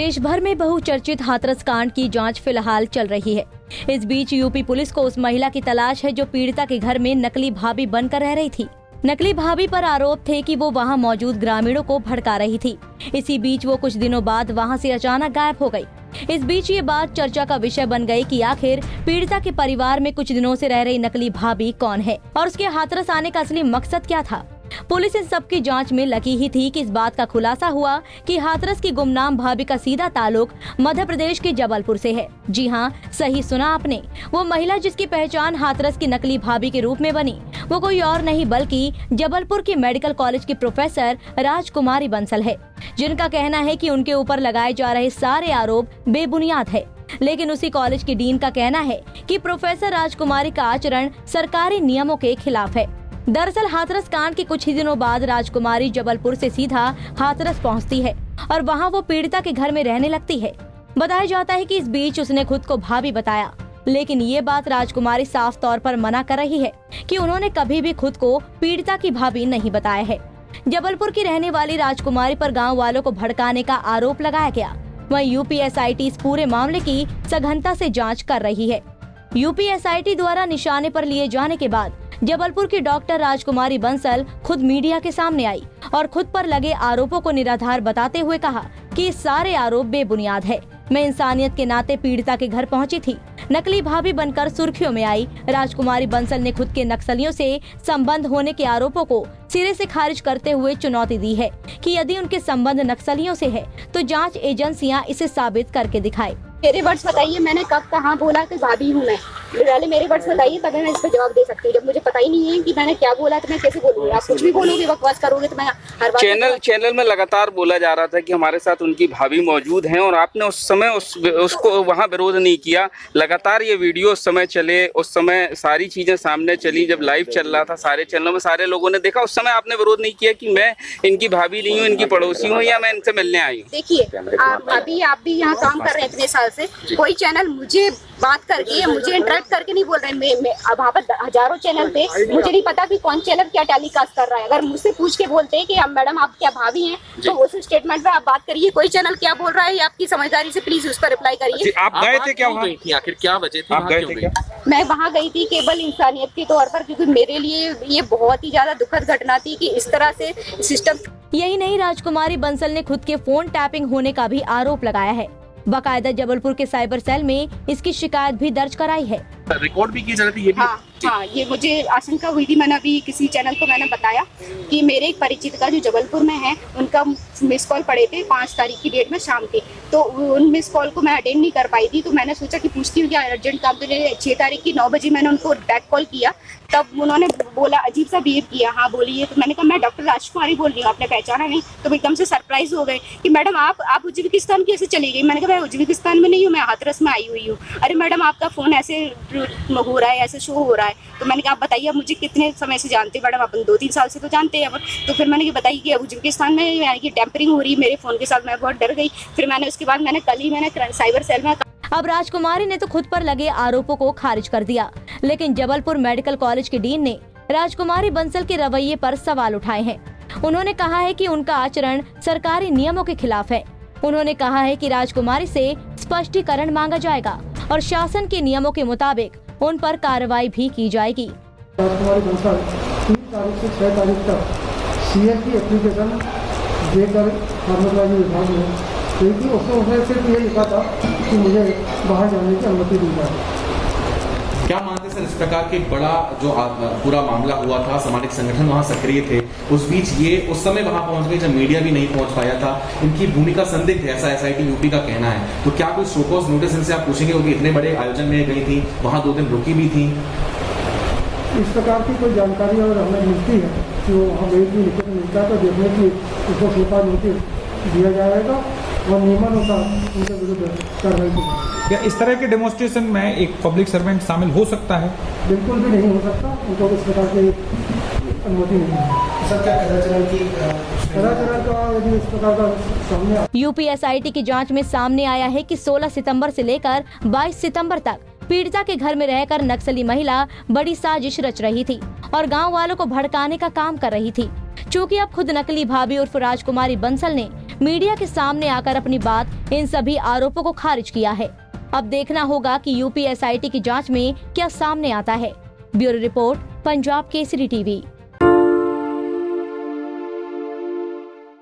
देश भर में बहुचर्चित हाथरस कांड की जांच फिलहाल चल रही है। इस बीच यूपी पुलिस को उस महिला की तलाश है जो पीड़िता के घर में नकली भाभी बनकर रह रही थी। नकली भाभी पर आरोप थे कि वो वहां मौजूद ग्रामीणों को भड़का रही थी। इसी बीच वो कुछ दिनों बाद वहां से अचानक गायब हो गई। इस बीच ये बात चर्चा का विषय बन गई कि आखिर पीड़िता के परिवार में कुछ दिनों से रह रही नकली भाभी कौन है और उसके हाथरस आने का असली मकसद क्या था। पुलिस इन सब की जांच में लगी ही थी कि इस बात का खुलासा हुआ कि हाथरस की गुमनाम भाभी का सीधा ताल्लुक मध्य प्रदेश के जबलपुर से है। जी हाँ, सही सुना आपने। वो महिला जिसकी पहचान हाथरस की नकली भाभी के रूप में बनी, वो कोई और नहीं बल्कि जबलपुर के मेडिकल कॉलेज की प्रोफेसर राजकुमारी बंसल है, जिनका कहना है कि उनके ऊपर लगाए जा रहे सारे आरोप बेबुनियाद है। लेकिन उसी कॉलेज के डीन का कहना है कि प्रोफेसर राजकुमारी का आचरण सरकारी नियमों के खिलाफ है। दरअसल हाथरस कांड के कुछ ही दिनों बाद राजकुमारी जबलपुर से सीधा हाथरस पहुंचती है और वहां वो पीड़िता के घर में रहने लगती है। बताया जाता है कि इस बीच उसने खुद को भाभी बताया, लेकिन ये बात राजकुमारी साफ तौर पर मना कर रही है कि उन्होंने कभी भी खुद को पीड़िता की भाभी नहीं बताया है। जबलपुर की रहने वाली राजकुमारी पर गाँव वालों को भड़काने का आरोप लगाया गया। वहीं यूपीएसआईटी इस पूरे मामले की सघनता से जांच कर रही है। यूपीएसआईटी द्वारा निशाने पर लिए जाने के बाद जबलपुर की डॉक्टर राजकुमारी बंसल खुद मीडिया के सामने आई और खुद पर लगे आरोपों को निराधार बताते हुए कहा कि ये सारे आरोप बेबुनियाद है। मैं इंसानियत के नाते पीड़िता के घर पहुंची थी, नकली भाभी बनकर सुर्खियों में आई। राजकुमारी बंसल ने खुद के नक्सलियों से संबंध होने के आरोपों को सिरे से खारिज करते हुए चुनौती दी है कि यदि उनके संबंध नक्सलियों से है तो जांच एजेंसियां इसे साबित करके दिखाए। मेरे वर्ड्स बताइए, मैंने कब कहाँ बोला कि भाभी हूँ मैं? पहले मेरे वर्ड्स बताइए तभी मैं इस पर जवाब दे सकती हूँ। जब मुझे पता ही नहीं है कि मैंने क्या बोला तो मैं कैसे बोलूँगी? आप कुछ भी बोलोगे, बकवास करोगे तो मैं हर बात चैनल में लगातार बोला जा रहा था कि हमारे साथ उनकी भाभी मौजूद हैं और आपने उस समय उसको वहाँ विरोध नहीं किया। लगातार ये वीडियो उस समय चले, उस समय सारी चीजें सामने चली, जब लाइव चल रहा था सारे चैनलों में सारे लोगों ने देखा। उस समय आपने विरोध नहीं किया कि मैं इनकी भाभी नहीं हूँ, इनकी पड़ोसी हूँ या मैं इनसे मिलने आई हूँ। देखिए, आप भी यहाँ काम कर रहे हैं इतने साल से, कोई चैनल मुझे बात करके या मुझे इंटरेक्ट करके नहीं बोल रहे हैं। अब वहाँ पर हजारों चैनल थे, मुझे नहीं पता कि कौन चैनल क्या टेलीकास्ट कर रहा है। अगर मुझसे पूछ के बोलते हैं कि अब मैडम आप क्या भाभी हैं, तो उस स्टेटमेंट पे आप बात करिए। कोई चैनल क्या बोल रहा है ये आपकी समझदारी से प्लीज उस पर रिप्लाई करिए। आप गए थे क्या वहाँ? आखिर क्या वजह थी? आप गए थे क्या? मैं वहाँ गई थी केवल इंसानियत के तौर पर, क्योंकि मेरे लिए ये बहुत ही ज्यादा दुखद घटना थी कि इस तरह से सिस्टम। यही नहीं, राजकुमारी बंसल ने खुद के फोन टैपिंग होने का भी आरोप लगाया है। बाकायदा जबलपुर के साइबर सेल में इसकी शिकायत भी दर्ज कराई है। रिकॉर्ड भी की जा रही थी ये भी? हाँ, ये मुझे आशंका हुई थी। मैंने अभी किसी चैनल को मैंने बताया कि मेरे एक परिचित का जो जबलपुर में है, उनका मिस कॉल पड़े थे 5 तारीख की डेट में शाम के, तो उन मिस कॉल को मैं अटेंड नहीं कर पाई थी। तो मैंने सोचा कि पूछती हूँ क्या अर्जेंट काम। तो 6 तारीख की 9 बजे मैंने उनको बैक कॉल किया, तब उन्होंने बोला, अजीब सा बिहेव किया। हाँ बोलिए। तो मैंने कहा मैं डॉक्टर राजकुमारी बोल रही हूँ, आपने पहचाना नहीं? तो एकदम से सरप्राइज हो गए कि मैडम आप उज्बेकिस्तान कैसे चली गई? मैंने कहा मैं उज्बेकिस्तान में नहीं हूँ, मैं हाथरस में आई हुई हूँ। अरे मैडम आपका फोन ऐसे हो रहा है, ऐसे शो हो रहा है। तो मैंने कहा आप बताइए, आप मुझे कितने समय से जानते हैं? मैडम अपन 2-3 साल से तो जानते हैं। तो फिर मैंने बताइए कि उज्बेकिस्तान में यानी कि टैंपरिंग हो रही है मेरे फोन के साथ। मैं बहुत डर गई। फिर मैंने उसके बाद कल ही साइबर सेल में। अब राजकुमारी ने तो खुद पर लगे आरोपों को खारिज कर दिया, लेकिन जबलपुर मेडिकल कॉलेज के डीन ने राजकुमारी बंसल के रवैये पर सवाल उठाए हैं। उन्होंने कहा है कि उनका आचरण सरकारी नियमों के खिलाफ है। उन्होंने कहा है कि राजकुमारी से स्पष्टीकरण मांगा जाएगा और शासन के नियमों के मुताबिक उन पर कार्रवाई भी की जाएगी। राजकुमारी बंसल 3 तारीख से 6 तारीख तक सीएस की एप्लीकेशन देकर फार्माकोलॉजी विभाग में, क्योंकि उसने सिर्फ ये लिखा था कि मुझे बाहर जाने की अनुमति दी जाए। क्या मानते सर, इस प्रकार के बड़ा जो पूरा मामला हुआ था, सामाजिक संगठन वहाँ सक्रिय थे, उस बीच ये उस समय वहाँ पहुँच गए जब मीडिया भी नहीं पहुँच पाया था, इनकी भूमिका संदिग्ध है, ऐसा एसआईटी यूपी का कहना है। तो क्या कोई शोकॉज नोटिस इनसे आप पूछेंगे? क्योंकि इतने बड़े आयोजन में गई थी, वहाँ 2 दिन रुकी भी थी। इस प्रकार की कोई जानकारी अगर हमें मिलती है कि वो वहाँ गई थी, लिखित मिलता है तो देखने की उसको शोकॉज नोटिस दिया जाएगा और नियमानुसार उनके विरुद्ध कार्रवाई की जाएगी। या इस तरह के डेमोन्स्ट्रेशन में एक पब्लिक सर्वेंट शामिल हो सकता है? बिल्कुल भी नहीं हो सकता, उनको इस प्रकार की अनुमति नहीं है। सर क्या कदाचार का यदि इस प्रकार का सामने। यूपीएसआईटी की जांच में सामने आया है कि 16 सितंबर से लेकर 22 सितंबर तक पीड़िता के घर में रहकर नक्सली महिला बड़ी साजिश रच रही थी और गांव वालों को भड़काने का काम कर रही थी। चूँकि अब खुद नकली भाभी उर्फ राजकुमारी बंसल ने मीडिया के सामने आकर अपनी बात इन सभी आरोपों को खारिज किया है। अब देखना होगा कि यूपी एसआईटी की जांच में क्या सामने आता है। Bureau report, Punjab Kesari TV.